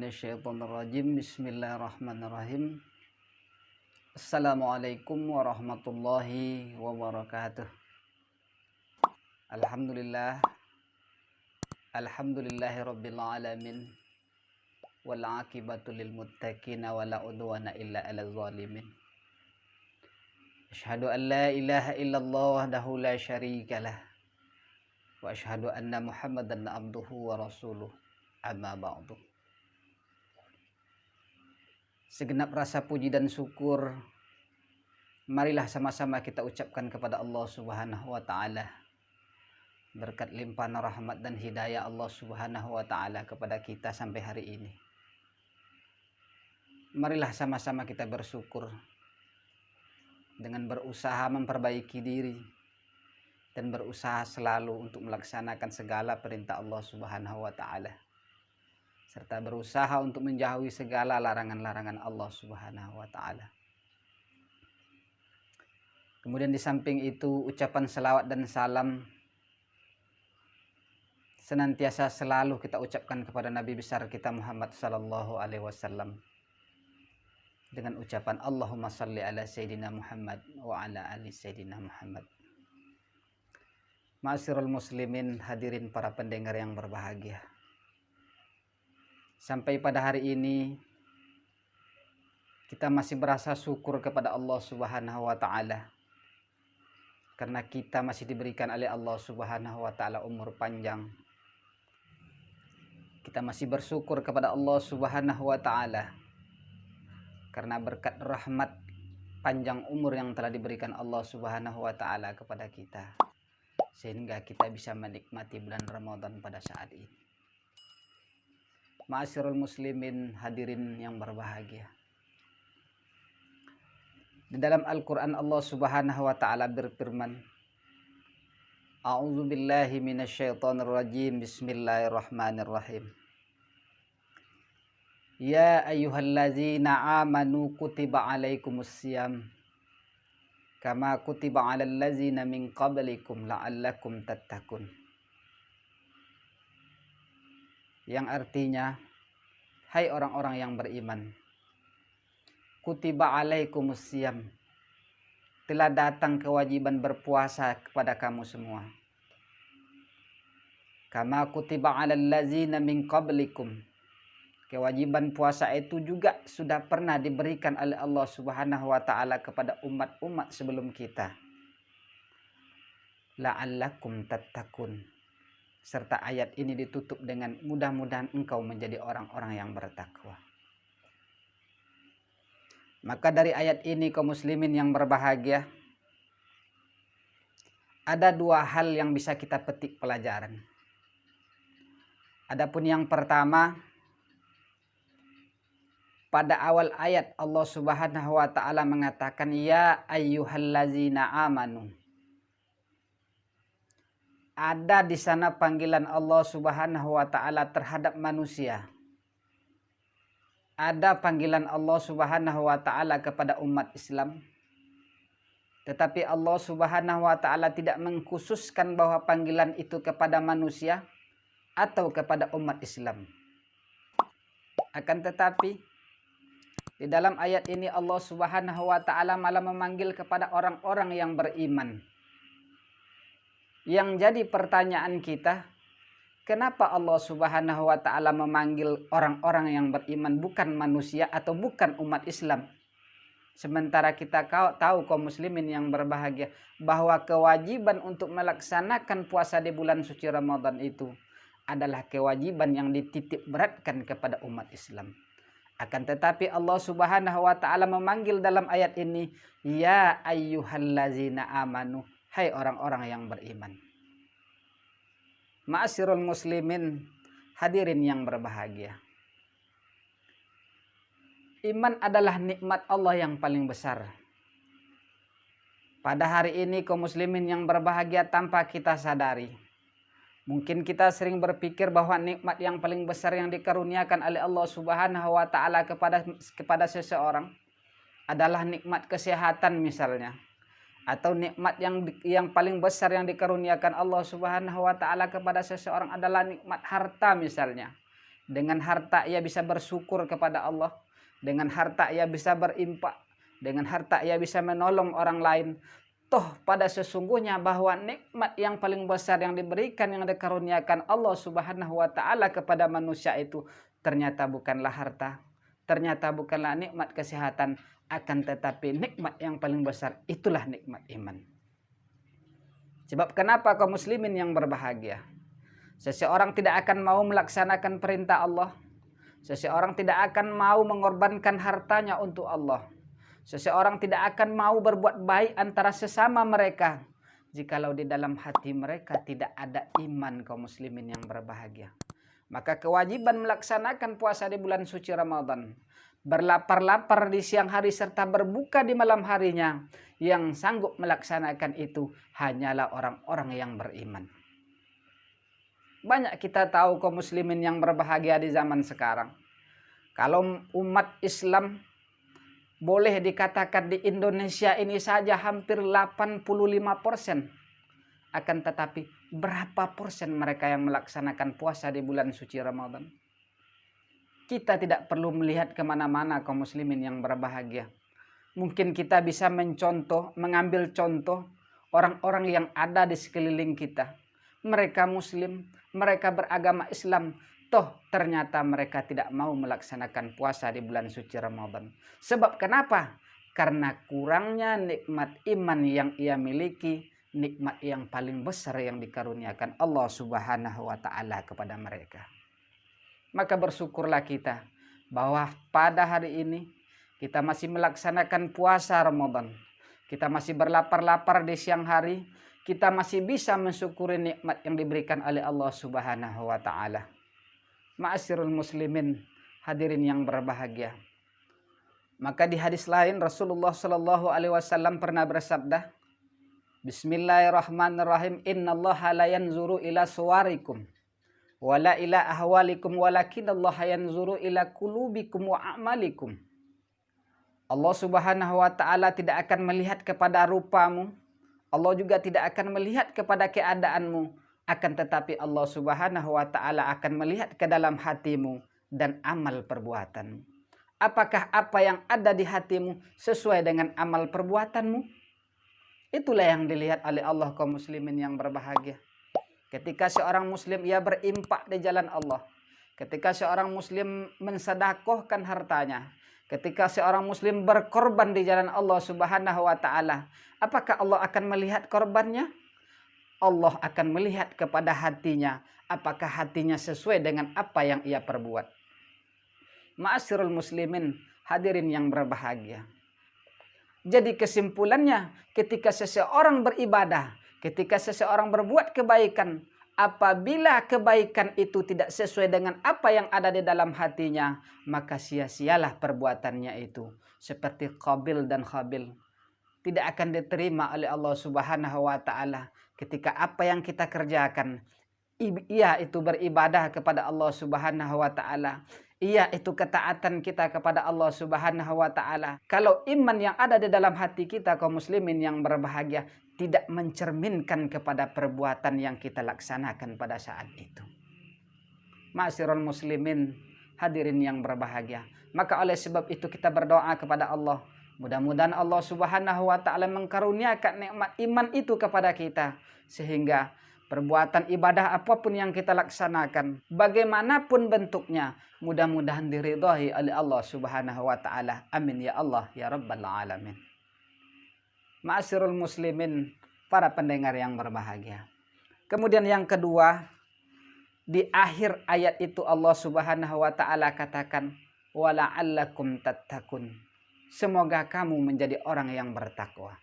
minasyaitonirrajim. Bismillahirrahmanirrahim. Assalamualaikum warahmatullahi wabarakatuh. Alhamdulillahi rabbil alamin. Wal aqibatu lil muttaqina wala udwana illa 'alal zalimin. Asyhadu an la ilaha illallah wahdahu la syarikalah. Wa asyhadu anna Muhammadan abduhu wa rasuluh. Amma ba'du. Segenap rasa puji dan syukur marilah sama-sama kita ucapkan kepada Allah Subhanahu wa taala. Berkat limpahan rahmat dan hidayah Allah Subhanahu wa taala kepada kita sampai hari ini. Marilah sama-sama kita bersyukur dengan berusaha memperbaiki diri dan berusaha selalu untuk melaksanakan segala perintah Allah Subhanahu wa taala, serta berusaha untuk menjauhi segala larangan-larangan Allah Subhanahu wa taala. Kemudian di samping itu ucapan selawat dan salam senantiasa selalu kita ucapkan kepada Nabi besar kita Muhammad sallallahu alaihi wasallam dengan ucapan Allahumma salli ala Sayyidina Muhammad wa ala ali Sayyidina Muhammad. Ma'asyiral muslimin, hadirin para pendengar yang berbahagia. Sampai pada hari ini kita masih berasa syukur kepada Allah Subhanahu wa taala karena kita masih diberikan oleh Allah Subhanahu wa taala umur panjang. Kita masih bersyukur kepada Allah Subhanahu wa taala karena berkat rahmat panjang umur yang telah diberikan Allah Subhanahu wa taala kepada kita, sehingga kita bisa menikmati bulan Ramadan pada saat ini. Ma'asyiral muslimin, hadirin yang berbahagia. Di dalam Al-Qur'an Allah Subhanahu wa taala berfirman, A'udzu billahi minasyaitonir rajim. Bismillahirrahmanirrahim. Ya ayyuhallazina amanu kutiba alaikumussyam kama kutiba 'alal ladzina min qablikum la'allakum tattaqun. Yang artinya, hai orang-orang yang beriman, kutiba alaikumussyam, telah datang kewajiban berpuasa kepada kamu semua. Kama kutiba 'alal ladzina min qablikum, kewajiban puasa itu juga sudah pernah diberikan oleh Allah Subhanahu wa taala kepada umat-umat sebelum kita. La'allakum tattaqun. Serta ayat ini ditutup dengan mudah-mudahan engkau menjadi orang-orang yang bertakwa. Maka dari ayat ini kaum muslimin yang berbahagia, ada dua hal yang bisa kita petik pelajaran. Adapun yang pertama, pada awal ayat Allah Subhanahu wa taala mengatakan ya ayyuhallazina amanu. Ada di sana panggilan Allah Subhanahu wa taala terhadap manusia. Ada panggilan Allah Subhanahu wa taala kepada umat Islam. Tetapi Allah Subhanahu wa taala tidak mengkhususkan bahwa panggilan itu kepada manusia atau kepada umat Islam. Akan tetapi di dalam ayat ini Allah Subhanahu wa taala malah memanggil kepada orang-orang yang beriman. Yang jadi pertanyaan kita, kenapa Allah Subhanahu wa taala memanggil orang-orang yang beriman bukan manusia atau bukan umat Islam? Sementara kita tahu kaum muslimin yang berbahagia bahwa kewajiban untuk melaksanakan puasa di bulan suci Ramadan itu adalah kewajiban yang dititip beratkan kepada umat Islam. Akan tetapi Allah Subhanahu wa taala memanggil dalam ayat ini, ya ayyuhallazina amanu, hai orang-orang yang beriman. Ma'asyiral muslimin, hadirin yang berbahagia. Iman adalah nikmat Allah yang paling besar. Pada hari ini kaum muslimin yang berbahagia, tanpa kita sadari, mungkin kita sering berpikir bahwa nikmat yang paling besar yang dikaruniakan oleh Allah Subhanahu wa taala kepada seseorang adalah nikmat kesehatan misalnya, atau nikmat yang paling besar yang dikaruniakan Allah Subhanahu wa taala kepada seseorang adalah nikmat harta misalnya. Dengan harta ia bisa bersyukur kepada Allah. Dengan harta ia bisa berimpak. Dengan harta ia bisa menolong orang lain. Toh pada sesungguhnya bahwa nikmat yang paling besar yang diberikan, yang dikaruniakan Allah Subhanahu wa ta'ala kepada manusia itu ternyata bukanlah harta. Ternyata bukanlah nikmat kesehatan. Akan tetapi nikmat yang paling besar itulah nikmat iman. Sebab kenapa kaum muslimin yang berbahagia? Seseorang tidak akan mau melaksanakan perintah Allah. Seseorang tidak akan mau mengorbankan hartanya untuk Allah. Seseorang tidak akan mau berbuat baik antara sesama mereka jikalau di dalam hati mereka tidak ada iman kaum muslimin yang berbahagia. Maka kewajiban melaksanakan puasa di bulan suci Ramadan, berlapar-lapar di siang hari serta berbuka di malam harinya, yang sanggup melaksanakan itu hanyalah orang-orang yang beriman. Banyak kita tahu kaum muslimin yang berbahagia di zaman sekarang. Kalau umat Islam boleh dikatakan di Indonesia ini saja hampir 85%. Akan tetapi berapa persen mereka yang melaksanakan puasa di bulan suci Ramadan? Kita tidak perlu melihat kemana-mana kaum muslimin yang berbahagia. Mungkin kita bisa mengambil contoh orang-orang yang ada di sekeliling kita. Mereka muslim, mereka beragama Islam, toh ternyata mereka tidak mau melaksanakan puasa di bulan suci Ramadan. Sebab kenapa? Karena kurangnya nikmat iman yang ia miliki, nikmat yang paling besar yang dikaruniakan Allah Subhanahu wa ta'ala kepada mereka. Maka bersyukurlah kita bahwa pada hari ini kita masih melaksanakan puasa Ramadan. Kita masih berlapar-lapar di siang hari. Kita masih bisa mensyukuri nikmat yang diberikan oleh Allah Subhanahu wa ta'ala. Ma'asyiral muslimin, hadirin yang berbahagia. Maka di hadis lain Rasulullah Shallallahu alaihi wasallam pernah bersabda, Bismillahirrahmanirrahim, innallaha la yanzuru ila suwarikum wala ila ahwalikum walakinallaha yanzuru ila qulubikum wa a'malikum. Allah Subhanahu wa ta'ala tidak akan melihat kepada rupamu. Allah juga tidak akan melihat kepada keadaanmu, akan tetapi Allah Subhanahu wa ta'ala akan melihat ke dalam hatimu dan amal perbuatanmu. Apakah apa yang ada di hatimu sesuai dengan amal perbuatanmu? Itulah yang dilihat oleh Allah kaum muslimin yang berbahagia. Ketika seorang muslim ia berimpak di jalan Allah, ketika seorang muslim mensedekahkan hartanya, ketika seorang muslim berkorban di jalan Allah Subhanahu wa ta'ala, apakah Allah akan melihat korbannya? Allah akan melihat kepada hatinya, apakah hatinya sesuai dengan apa yang ia perbuat. Ma'asyiral muslimin, hadirin yang berbahagia. Jadi kesimpulannya, ketika seseorang beribadah, ketika seseorang berbuat kebaikan, apabila kebaikan itu tidak sesuai dengan apa yang ada di dalam hatinya, maka sia-sialah perbuatannya itu. Seperti Qabil dan Habil. Tidak akan diterima oleh Allah Subhanahu wa ta'ala ketika apa yang kita kerjakan, ia itu beribadah kepada Allah Subhanahu wa ta'ala. Iya, itu ketaatan kita kepada Allah Subhanahu wa ta'ala. Kalau iman yang ada di dalam hati kita kaum muslimin yang berbahagia tidak mencerminkan kepada perbuatan yang kita laksanakan pada saat itu. Ma'asyiral muslimin, hadirin yang berbahagia. Maka oleh sebab itu kita berdoa kepada Allah. Mudah-mudahan Allah Subhanahu wa ta'ala mengkaruniakan nikmat iman itu kepada kita. Sehingga perbuatan ibadah apapun yang kita laksanakan, bagaimanapun bentuknya, mudah-mudahan diridhai oleh Allah Subhanahu wa ta'ala. Amin ya Allah ya Rabbal alamin. Ma'asyiral muslimin, para pendengar yang berbahagia. Kemudian yang kedua, di akhir ayat itu Allah Subhanahu wa ta'ala katakan, wala'allakum tattaqun. Semoga kamu menjadi orang yang bertakwa.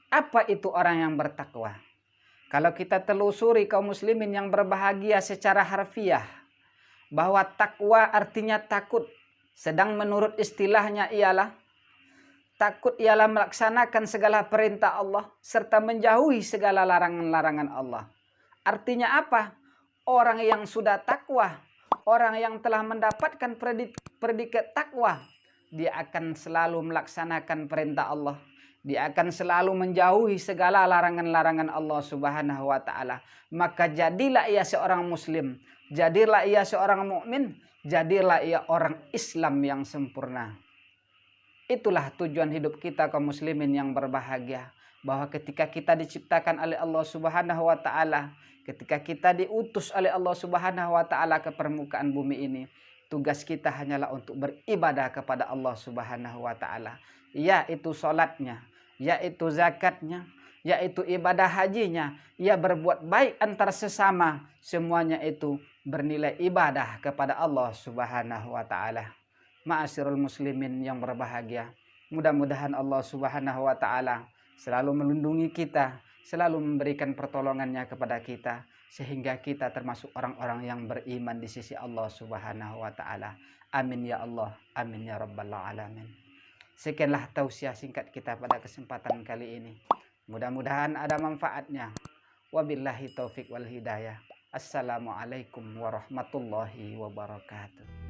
Apa itu orang yang bertakwa? Kalau kita telusuri kaum muslimin yang berbahagia secara harfiah, bahwa takwa artinya takut. Sedang menurut istilahnya ialah takut ialah melaksanakan segala perintah Allah serta menjauhi segala larangan-larangan Allah. Artinya apa? Orang yang sudah takwa, orang yang telah mendapatkan predikat takwa, dia akan selalu melaksanakan perintah Allah. Dia akan selalu menjauhi segala larangan-larangan Allah Subhanahu wa taala. Maka jadilah ia seorang muslim, jadilah ia seorang mukmin, jadilah ia orang Islam yang sempurna. Itulah tujuan hidup kita kaum muslimin yang berbahagia, bahwa ketika kita diciptakan oleh Allah Subhanahu wa taala, ketika kita diutus oleh Allah Subhanahu wa taala ke permukaan bumi ini, tugas kita hanyalah untuk beribadah kepada Allah Subhanahu wa taala, yaitu salatnya, yaitu zakatnya, yaitu ibadah hajinya, ya berbuat baik antar sesama, semuanya itu bernilai ibadah kepada Allah Subhanahu wa taala. Ma'asyiral muslimin yang berbahagia, mudah-mudahan Allah Subhanahu wa taala selalu melindungi kita, selalu memberikan pertolongannya kepada kita, sehingga kita termasuk orang-orang yang beriman di sisi Allah Subhanahu wa taala. Amin ya Allah, amin ya rabbal alamin. Sekianlah tausiah singkat kita pada kesempatan kali ini. Mudah-mudahan ada manfaatnya. Wabillahi taufik wal hidayah. Assalamualaikum warahmatullahi wabarakatuh.